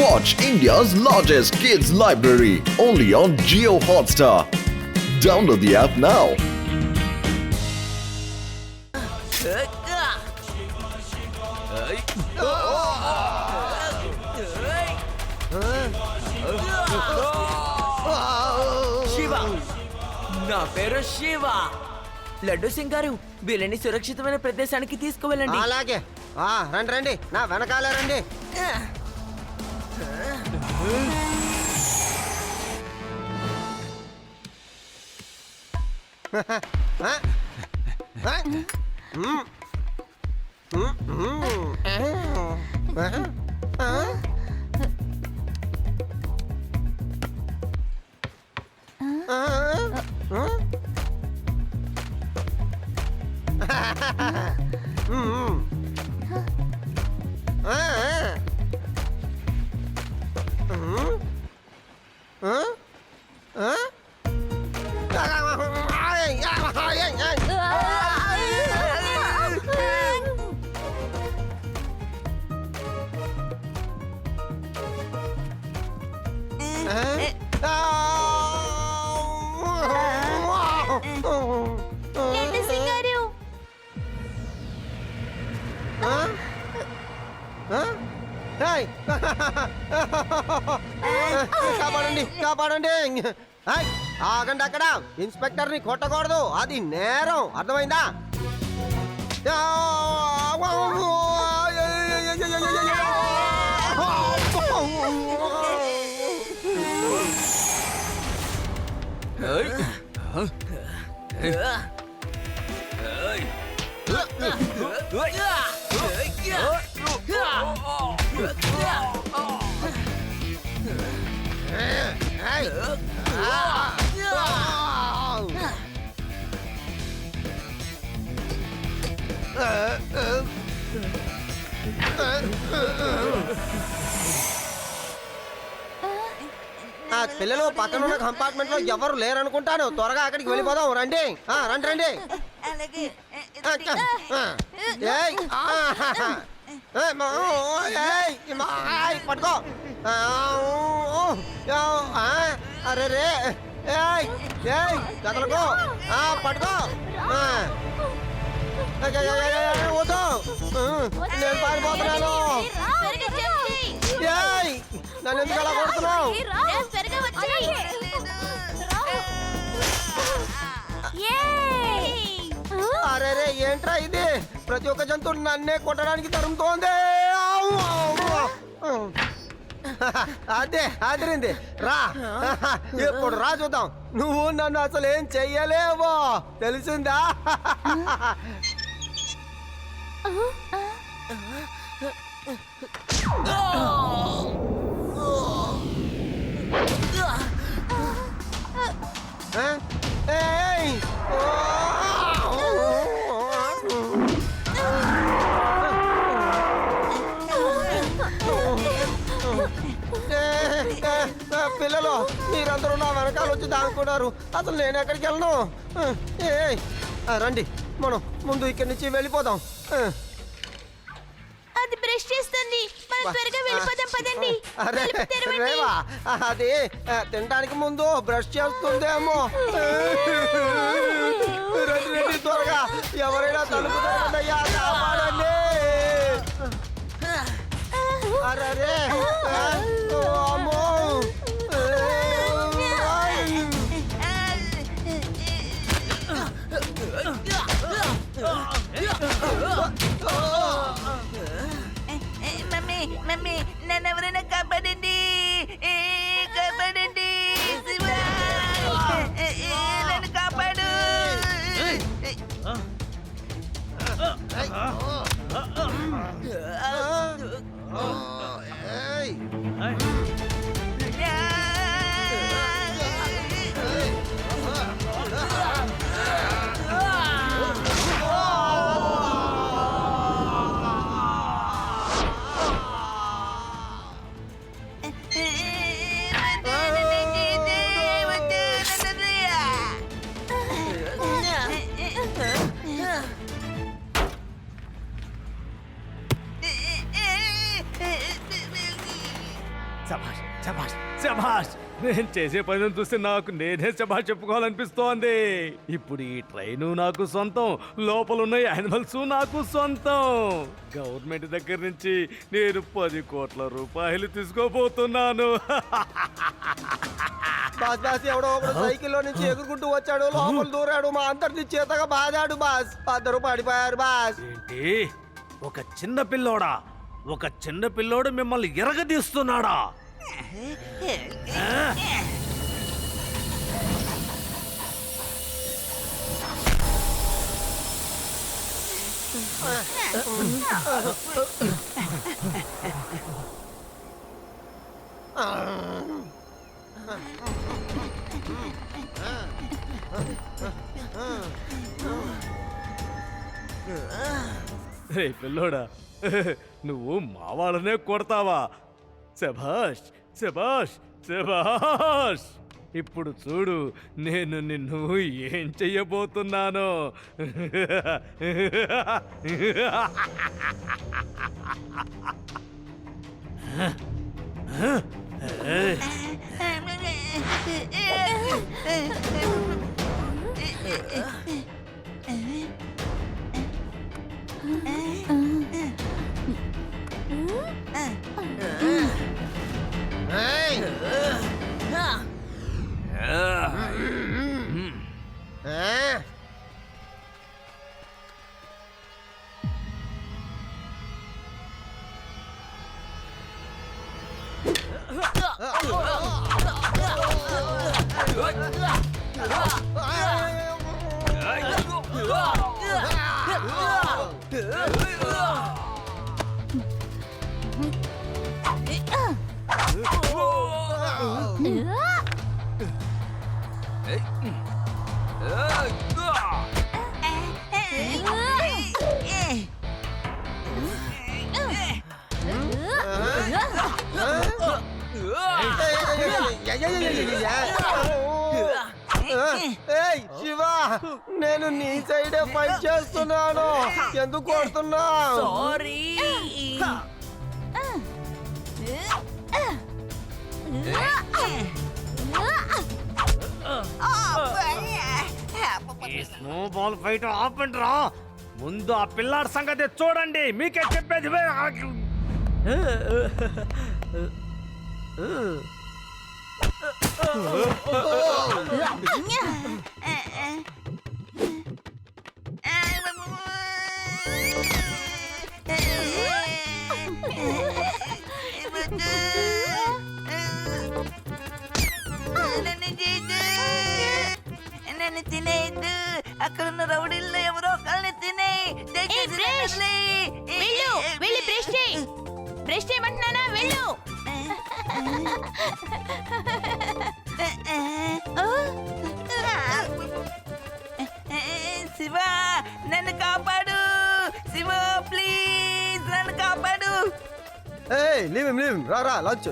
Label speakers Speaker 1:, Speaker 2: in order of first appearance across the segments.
Speaker 1: Watch India's largest kids library only on Jio Hotstar. Download the app now.
Speaker 2: Shiva, నా పేరు శివ. లడ్డు సింగ్ గారు, వీళ్ళని సురక్షితమైన ప్రదేశానికి తీసుకువెళ్ళండి.
Speaker 3: అలాగే రండి రండి, నా వెనకాలే రండి. కాపాడండి కాపాడండి. ఆగండి అక్కడ. ఇన్స్పెక్టర్ ని కొట్టకూడదు, అది నేరం, అర్థమైందా? పిల్లలు పక్కన ఉన్న కంపార్ట్మెంట్ లో ఎవరు లేరనుకుంటాను. త్వరగా అక్కడికి వెళ్ళిపోదాం. రండి రండి రండి. పట్టుకో. అరే రే కదలకో. పట్టుకో. నేను పారిపోతున్నాను. నన్ను ఎందుకు అలా కొడుతున్నావు? అరే రే ఏంట్రా ఇది? ప్రతి ఒక్క జంతువు నన్నే కొట్టడానికి తరుముతోంది. అదే అదిరింది. రా ఇప్పుడు రా చూద్దాం. నువ్వు నన్ను అసలు ఏం చెయ్యలేవో తెలిసిందా? పిల్లలు మీరందరూ నా వెనకాల వచ్చి దాక్కున్నారు. అసలు నేను ఎక్కడికి వెళ్ళను. రండి మనం ముందు ఇక్కడి నుంచి వెళ్ళిపోదాం.
Speaker 4: అది బ్రష్ చేస్తుంది. మనం త్వరగా వెళ్ళిపోదాం పదండి.
Speaker 3: రేవా, అది తినడానికి ముందు బ్రష్ చేస్తుందేమో. రండి రండి త్వరగా. ఎవరైనా తలుపు తెరవయ్యా, కాపాడండి. అరే అమ్మో.
Speaker 4: మమ్మీ మమ్మీ నన్ను ఎవరైనా కాపాడండి, కాపాడండి. నన్ను కాపాడు.
Speaker 5: శభాష్ శభాష్ శభాష్. నేను చేసే పని చూస్తే నాకు నేనే శభాష్ చెప్పుకోవాలనిపిస్తోంది. ఇప్పుడు ఈ ట్రైను నాకు సొంతం, లోపలున్న యానిమల్స్ నాకు సొంతం. గవర్నమెంట్ దగ్గర నుంచి నేను 10 కోట్ల రూపాయలు తీసుకోబోతున్నాను.
Speaker 3: బాస్ ఎవడో ఒకడు సైకిల్లో నుంచి ఎగురుకుంటూ వచ్చాడు, లోపల దూరాడు, మా అందరిని చేతగా బాదాడు బాస్. అందరూ పడిపోయారు బాస్.
Speaker 5: ఏంటి, ఒక చిన్న పిల్లోడా? ఒక చిన్న పిల్లోడు మిమ్మల్ని ఎరగదీస్తున్నాడా? రే పిల్లోడా, నువ్వు మా వాళ్ళనే కొడతావా? శభాష్ శభాష్ శభాష్. ఇప్పుడు చూడు నేను నిన్ను ఏం చెయ్యబోతున్నాను.
Speaker 3: ఏయ్! ఏయ్ శివ, నేను నీ సైడే ఫైట్ చేస్తున్నాను, ఎందుకు కొడుతున్నావు?
Speaker 2: సారీ.
Speaker 5: ఈ స్నో బాల్ ఫైట్ ఆపండిరా. ముందు ఆ పిల్లాడి సంగతి చూడండి, మీకే చెప్పేది.
Speaker 4: నన్ను తినేయద్దు, అక్కడున్న రౌడీల్లో ఎవరో ఒకళ్ళని తినేయి. వెళ్ళి బ్రష్ చేయి. బ్రష్ చేయమంటున్నానా? వెళ్ళు. శివ, నన్ను కాపాడు. శివ ప్లీజ్ నన్ను కాపాడు.
Speaker 3: ఏయ్ లీవ్ హిమ్, రా లంచ్.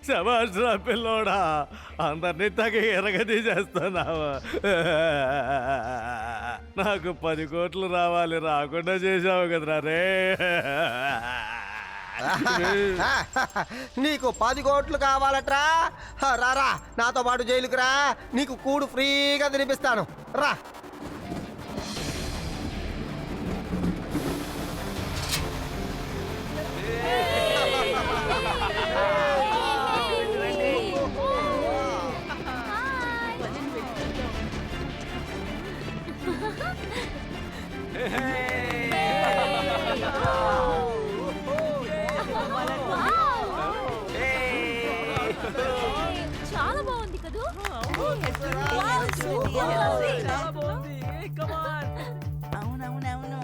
Speaker 5: శబాష్రా పిల్లోడా, అందరినీ తగ ఎరగదీసేస్తున్నావా? నాకు 10 కోట్లు రావాలి, రాకుండా చేసావు కదరా రే.
Speaker 3: నీకు 10 కోట్లు కావాలట్రా? రారా నాతో పాటు జైలుకి రా, నీకు కూడు ఫ్రీగా తినిపిస్తాను, రా.
Speaker 4: చాలా బాగుంది కదా. అవునవునవును.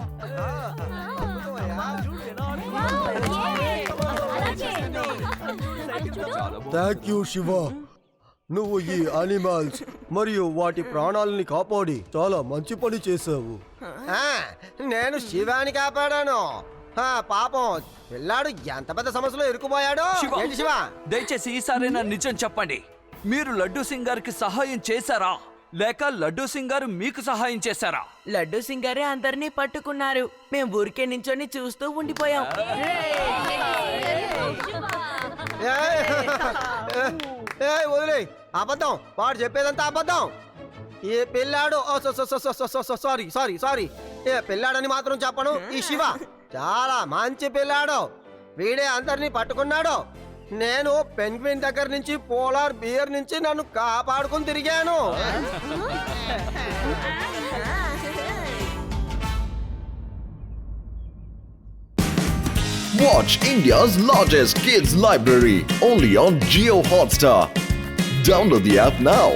Speaker 3: థ్యాంక్ యూ శివ, నువ్వు ఈ అనిమల్స్ మరియు వాటి ప్రాణాలని కాపాడి చాలా మంచి పని చేసావు. నేను శివాని కాపాడాను. పాపం పిల్లాడు ఎంత పెద్ద సమస్యలో ఇరుక్కుపోయాడు.
Speaker 2: శివ,
Speaker 3: ఏంటి శివ?
Speaker 2: దయచేసి ఈసారి నా నిజం చెప్పండి, మీరు లడ్డూ సింగ్ గారికి సహాయం చేశారా?
Speaker 6: లేక లడ్డూ సింగ్ గారు మీకు సహాయం చేశారా?
Speaker 2: లడ్డు సింగారే అందరినీ పట్టుకున్నారు. మేము ఊరికే నించొని చూస్తూ ఉండిపోయాం.
Speaker 3: వదిలే, అబద్ధం. వాడు చెప్పేదంతా అబద్ధం. ఈ పిల్లాడు సారీ సారీ సారీ ఏ పిల్లాడని మాత్రం చెప్పను. ఈ శివ చాలా మంచి పిల్లాడు. వీడే అందరినీ పట్టుకున్నాడు. నేను పెంగ్విన్ దగ్గర నుంచి, పోలార్ బియర్ నుంచి నన్ను కాపాడుకుని తిరిగాను.
Speaker 1: Watch India's largest kids library only on Geo Hotstar. Download the app now.